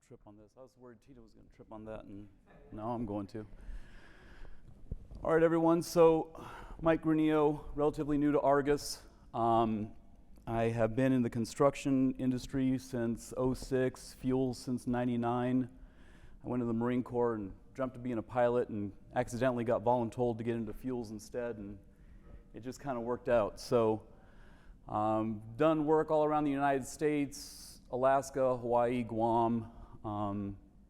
trip on this. I was worried Tito was going to trip on that, and no, I'm going to. All right, everyone. So, Mike Granillo, relatively new to Argus. I have been in the construction industry since '06, fuels since '99. I went to the Marine Corps and dreamt of being a pilot and accidentally got voluntold to get into fuels instead, and it just kind of worked out. So, done work all around the United States, Alaska, Hawaii, Guam,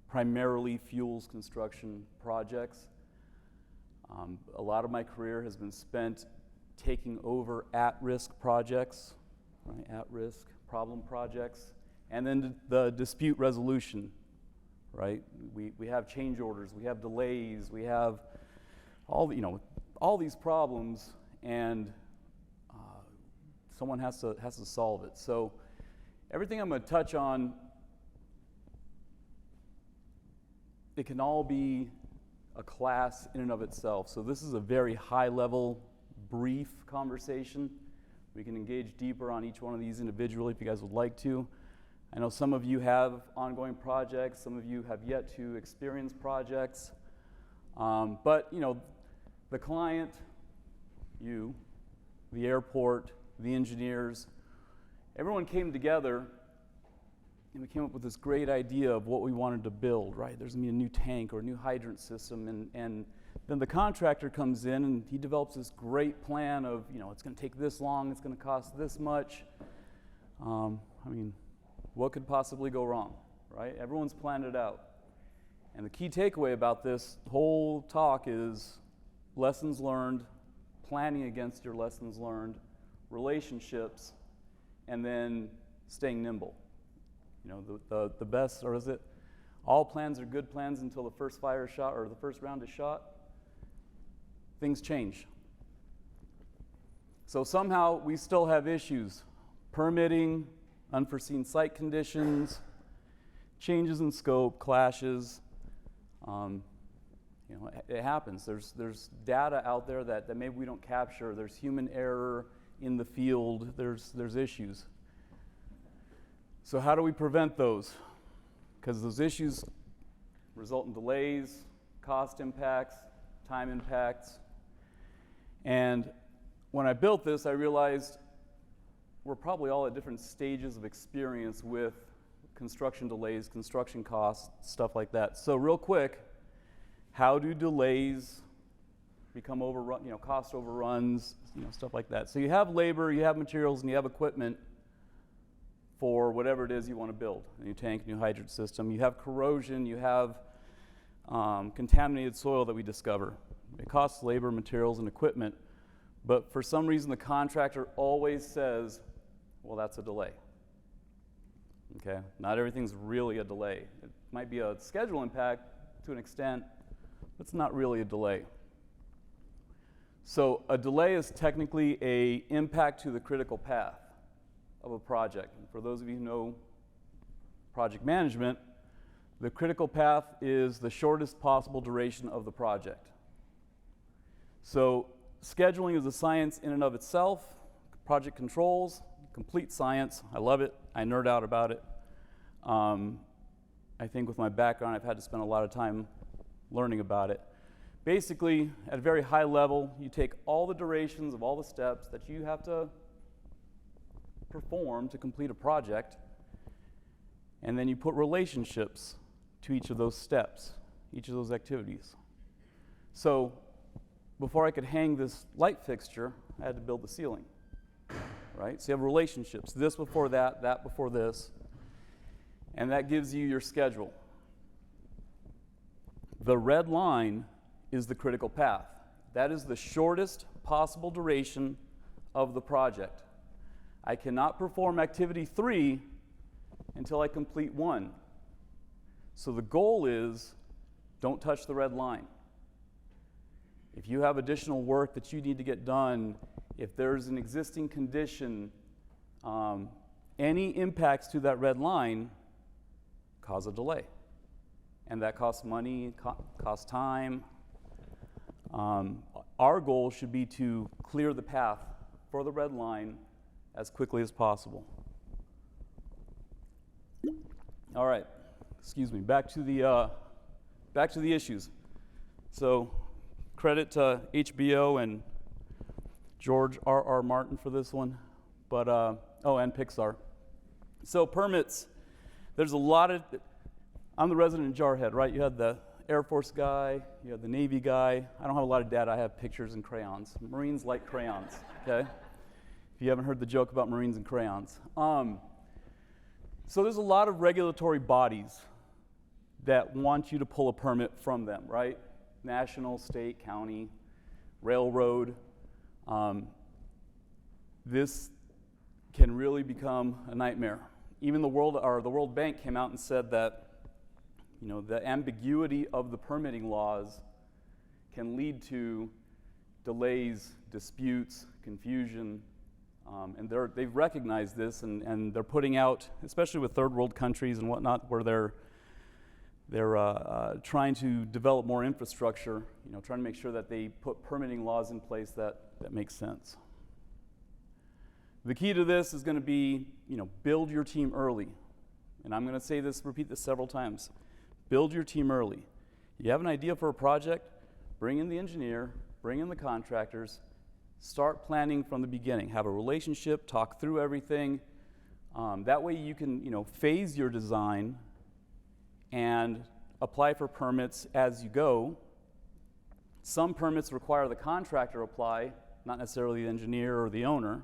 primarily fuels construction projects. A lot of my career has been spent taking over at-risk projects, right? At-risk problem projects, and then the dispute resolution, right? We have change orders, we have delays, we have all these problems, and someone has to solve it. So everything I'm going to touch on, it can all be a class in and of itself. So this is a very high-level, brief conversation. We can engage deeper on each one of these individually if you guys would like to. I know some of you have ongoing projects, some of you have yet to experience projects. But the client, you, the airport, the engineers, everyone came together and we came up with this great idea of what we wanted to build, right? There's going to be a new tank or a new hydrant system, and then the contractor comes in and he develops this great plan of, it's going to take this long, it's going to cost this much. What could possibly go wrong, right? Everyone's planned it out. And the key takeaway about this whole talk is lessons learned, planning against your lessons learned, relationships, and then staying nimble. The best, or is it, all plans are good plans until the first fire is shot or the first round is shot. Things change. So somehow we still have issues. Permitting, unforeseen site conditions, changes in scope, clashes. It happens. There's data out there that maybe we don't capture. There's human error in the field. There's issues. So how do we prevent those? Because those issues result in delays, cost impacts, time impacts. And when I built this, I realized we're probably all at different stages of experience with construction delays, construction costs, stuff like that. So real quick, how do delays become overrun, cost overruns, stuff like that. So you have labor, you have materials, and you have equipment for whatever it is you want to build. A new tank, new hydrant system. You have corrosion, you have contaminated soil that we discover. It costs labor, materials, and equipment. But for some reason, the contractor always says, well, that's a delay. Okay? Not everything's really a delay. It might be a schedule impact to an extent, but it's not really a delay. So a delay is technically an impact to the critical path of a project. And for those of you who know project management, the critical path is the shortest possible duration of the project. So scheduling is a science in and of itself. Project controls, complete science. I love it. I nerd out about it. I think with my background, I've had to spend a lot of time learning about it. Basically, at a very high level, you take all the durations of all the steps that you have to perform to complete a project, and then you put relationships to each of those steps, each of those activities. So before I could hang this light fixture, I had to build the ceiling, right? So you have relationships, this before that before this, and that gives you your schedule. The red line is the critical path. That is the shortest possible duration of the project. I cannot perform activity 3 until I complete 1. So the goal is, don't touch the red line. If you have additional work that you need to get done, if there's an existing condition, any impacts to that red line cause a delay. And that costs money, costs time. Our goal should be to clear the path for the red line as quickly as possible. All right, back to the issues. So credit to HBO and George R.R. Martin for this one, but and Pixar. So permits, there's a lot of, I'm the resident jarhead, right? You had the Air Force guy, you had the Navy guy. I don't have a lot of data, I have pictures and crayons. Marines like crayons, okay? If you haven't heard the joke about Marines and crayons. So there's a lot of regulatory bodies that want you to pull a permit from them, right? National, state, county, railroad. This can really become a nightmare. Even the World Bank came out and said that, the ambiguity of the permitting laws can lead to delays, disputes, confusion, and they've recognized this, and they're putting out, especially with third world countries and whatnot, where they're trying to develop more infrastructure, trying to make sure that they put permitting laws in place that make sense. The key to this is going to be, build your team early. And I'm going to repeat this several times. Build your team early. You have an idea for a project, bring in the engineer, bring in the contractors, start planning from the beginning. Have a relationship, talk through everything. That way you can, phase your design and apply for permits as you go. Some permits require the contractor apply, not necessarily the engineer or the owner.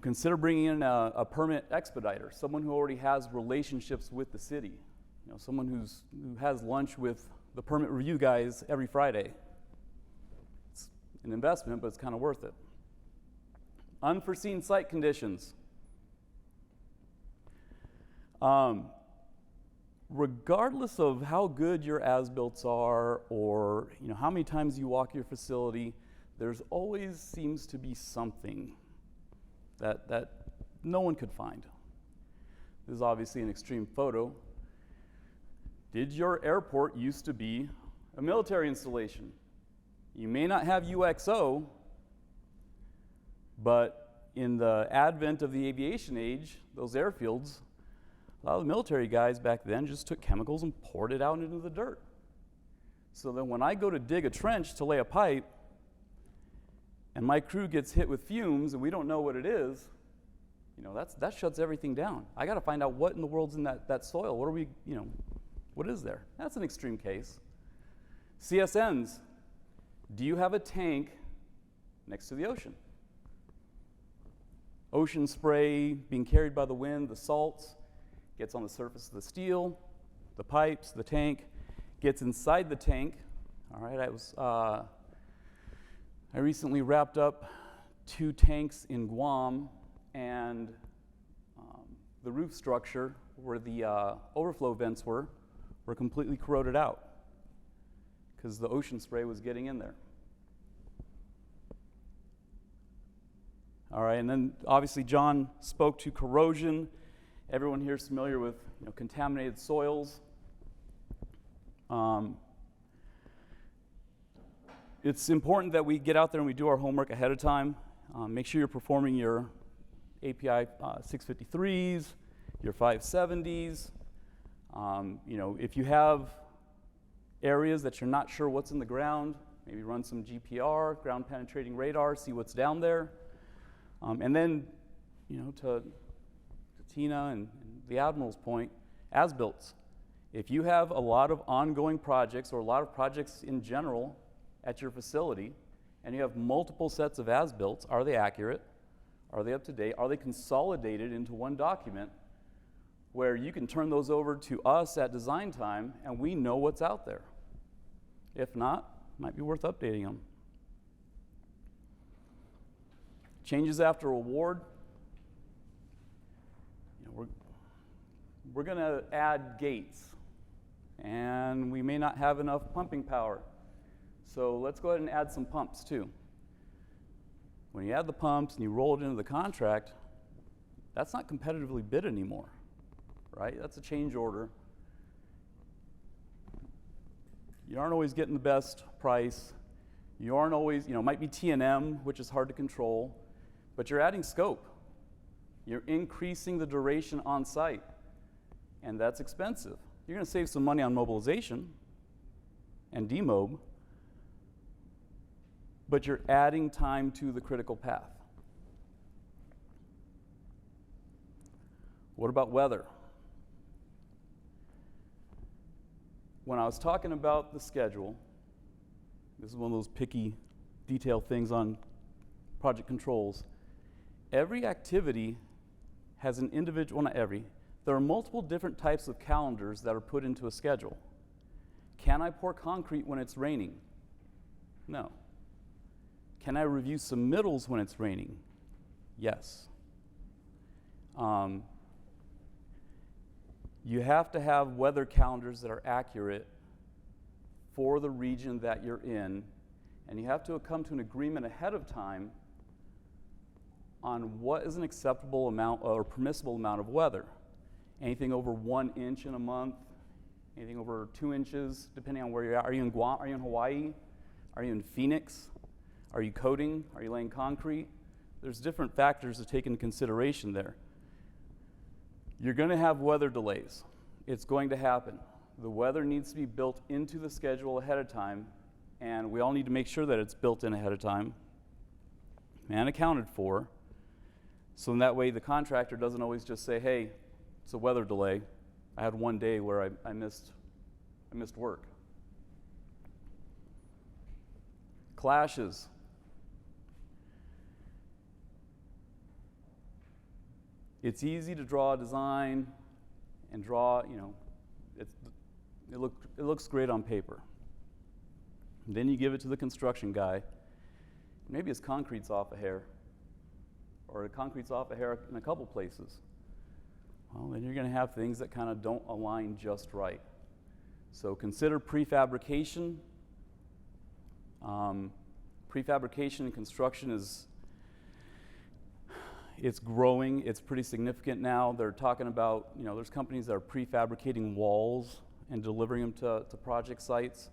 Consider bringing in a permit expediter, someone who already has relationships with the city, someone who has lunch with the permit review guys every Friday. It's an investment, but it's kind of worth it. Unforeseen site conditions. Regardless of how good your as-builts are, or how many times you walk your facility, there's always seems to be something that no one could find. This is obviously an extreme photo. Did your airport used to be a military installation? You may not have UXO, but in the advent of the aviation age, those airfields, a lot of the military guys back then just took chemicals and poured it out into the dirt. So then when I go to dig a trench to lay a pipe, and my crew gets hit with fumes and we don't know what it is, that shuts everything down. I got to find out what in the world's in that soil. What is there? That's an extreme case. CSNs, do you have a tank next to the ocean? Ocean spray being carried by the wind, the salts, gets on the surface of the steel, the pipes, the tank, gets inside the tank. All right, I recently wrapped up 2 tanks in Guam, and the roof structure where the overflow vents were completely corroded out because the ocean spray was getting in there. All right, and then obviously John spoke to corrosion. Everyone here is familiar with contaminated soils. It's important that we get out there and we do our homework ahead of time. Make sure you're performing your API 653s, your 570s. If you have areas that you're not sure what's in the ground, maybe run some GPR, ground penetrating radar, see what's down there. And then, to Tina and the Admiral's point, as-builts. If you have a lot of ongoing projects or a lot of projects in general at your facility, and you have multiple sets of as-builts, are they accurate? Are they up to date? Are they consolidated into one document where you can turn those over to us at design time and we know what's out there? If not, it might be worth updating them. Changes after award. We're going to add gates, and we may not have enough pumping power. So let's go ahead and add some pumps too. When you add the pumps and you roll it into the contract, that's not competitively bid anymore, right? That's a change order. You aren't always getting the best price. You aren't always, might be T&M, which is hard to control, but you're adding scope. You're increasing the duration on site, and that's expensive. You're going to save some money on mobilization and demob, but you're adding time to the critical path. What about weather? When I was talking about the schedule, this is one of those picky detail things on project controls. Every activity has an individual, well, not every, there are multiple different types of calendars that are put into a schedule. Can I pour concrete when it's raining? No. Can I review submittals when it's raining? Yes. You have to have weather calendars that are accurate for the region that you're in, and you have to come to an agreement ahead of time on what is an acceptable amount or permissible amount of weather. Anything over 1 inch in a month, anything over 2 inches, depending on where you're at. Are you in Guam? Are you in Hawaii? Are you in Phoenix? Are you coating? Are you laying concrete? There's different factors to take into consideration there. You're going to have weather delays. It's going to happen. The weather needs to be built into the schedule ahead of time, and we all need to make sure that it's built in ahead of time and accounted for, so in that way the contractor doesn't always just say, hey, it's a weather delay. I had one day where I missed work. Clashes. It's easy to draw a design and draw, it looks great on paper. And then you give it to the construction guy. Maybe his concrete's off a hair, or the concrete's off a hair in a couple places. Well, then you're going to have things that kind of don't align just right. So consider prefabrication. Prefabrication in construction it's growing. It's pretty significant now. They're talking about, there's companies that are prefabricating walls and delivering them to project sites.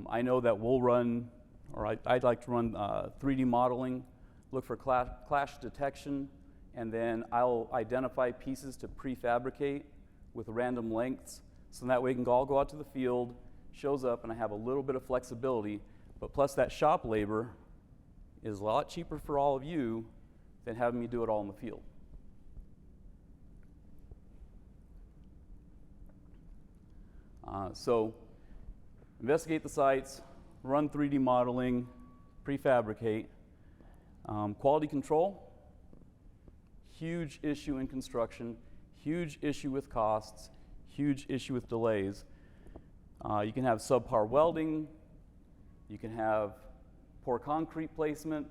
I know that we'll run, or I'd like to run 3D modeling, look for clash detection, and then I'll identify pieces to prefabricate with random lengths. So that way we can all go out to the field, shows up, and I have a little bit of flexibility. But plus that shop labor is a lot cheaper for all of you than having me do it all in the field. So investigate the sites, run 3D modeling, prefabricate. Quality control, huge issue in construction, huge issue with costs, huge issue with delays. You can have subpar welding, you can have poor concrete placement.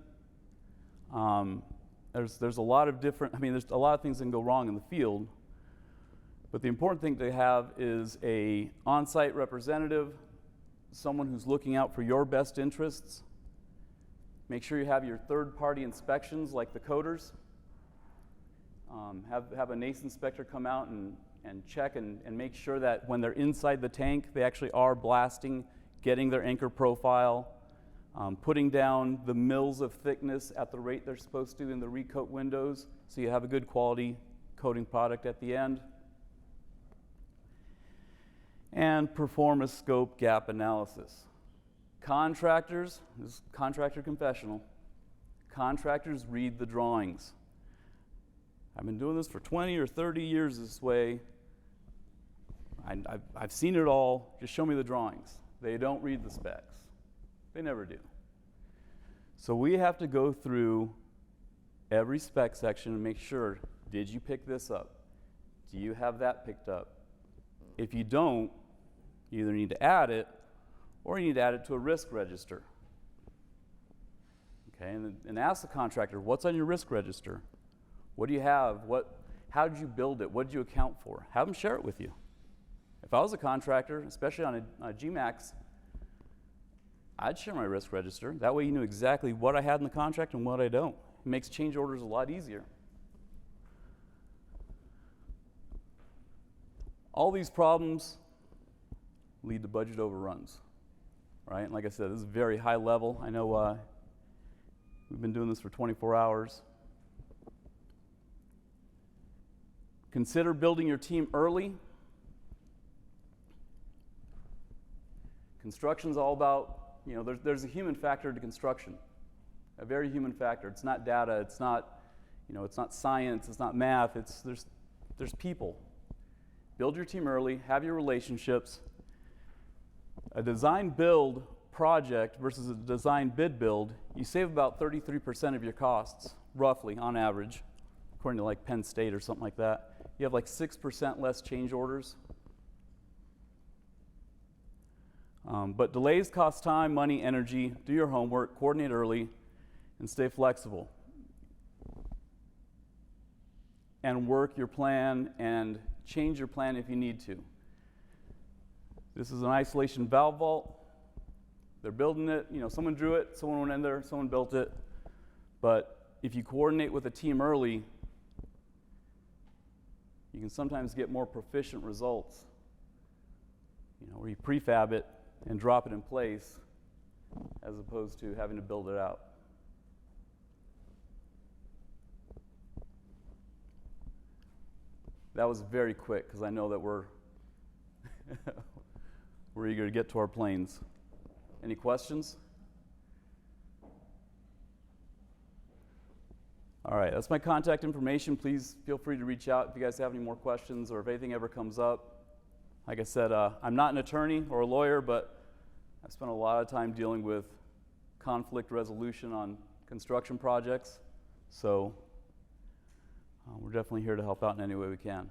There's a lot of different, there's a lot of things that can go wrong in the field, but the important thing to have is a on-site representative, someone who's looking out for your best interests. Make sure you have your third-party inspections like the coders. Have a NACE inspector come out and check and make sure that when they're inside the tank, they actually are blasting, getting their anchor profile, putting down the mils of thickness at the rate they're supposed to in the recoat windows, so you have a good quality coating product at the end. And perform a scope gap analysis. Contractors, this is contractor confessional, contractors read the drawings. I've been doing this for 20 or 30 years this way. I've seen it all. Just show me the drawings. They don't read the specs. They never do. So we have to go through every spec section and make sure, did you pick this up? Do you have that picked up? If you don't, you either need to add it or you need to add it to a risk register. Okay, and ask the contractor, what's on your risk register? What do you have? How did you build it? What did you account for? Have them share it with you. If I was a contractor, especially on a GMAX, I'd share my risk register. That way you knew exactly what I had in the contract and what I don't. It makes change orders a lot easier. All these problems lead to budget overruns, right? And like I said, this is very high level. I know we've been doing this for 24 hours. Consider building your team early. Construction's all about, there's a human factor to construction, a very human factor. It's not data, it's not science, it's not math, there's people. Build your team early, have your relationships. A design build project versus a design bid build, you save about 33% of your costs, roughly, on average, according to like Penn State or something like that. You have like 6% less change orders. But delays cost time, money, energy. Do your homework, coordinate early, and stay flexible. And work your plan and change your plan if you need to. This is an isolation valve vault. They're building it. Someone drew it, someone went in there, someone built it. But if you coordinate with a team early, you can sometimes get more proficient results. Where you prefab it and drop it in place as opposed to having to build it out. That was very quick because I know that we're we're eager to get to our planes. Any questions? All right, that's my contact information. Please feel free to reach out if you guys have any more questions or if anything ever comes up. Like I said, I'm not an attorney or a lawyer, but I've spent a lot of time dealing with conflict resolution on construction projects. So we're definitely here to help out in any way we can.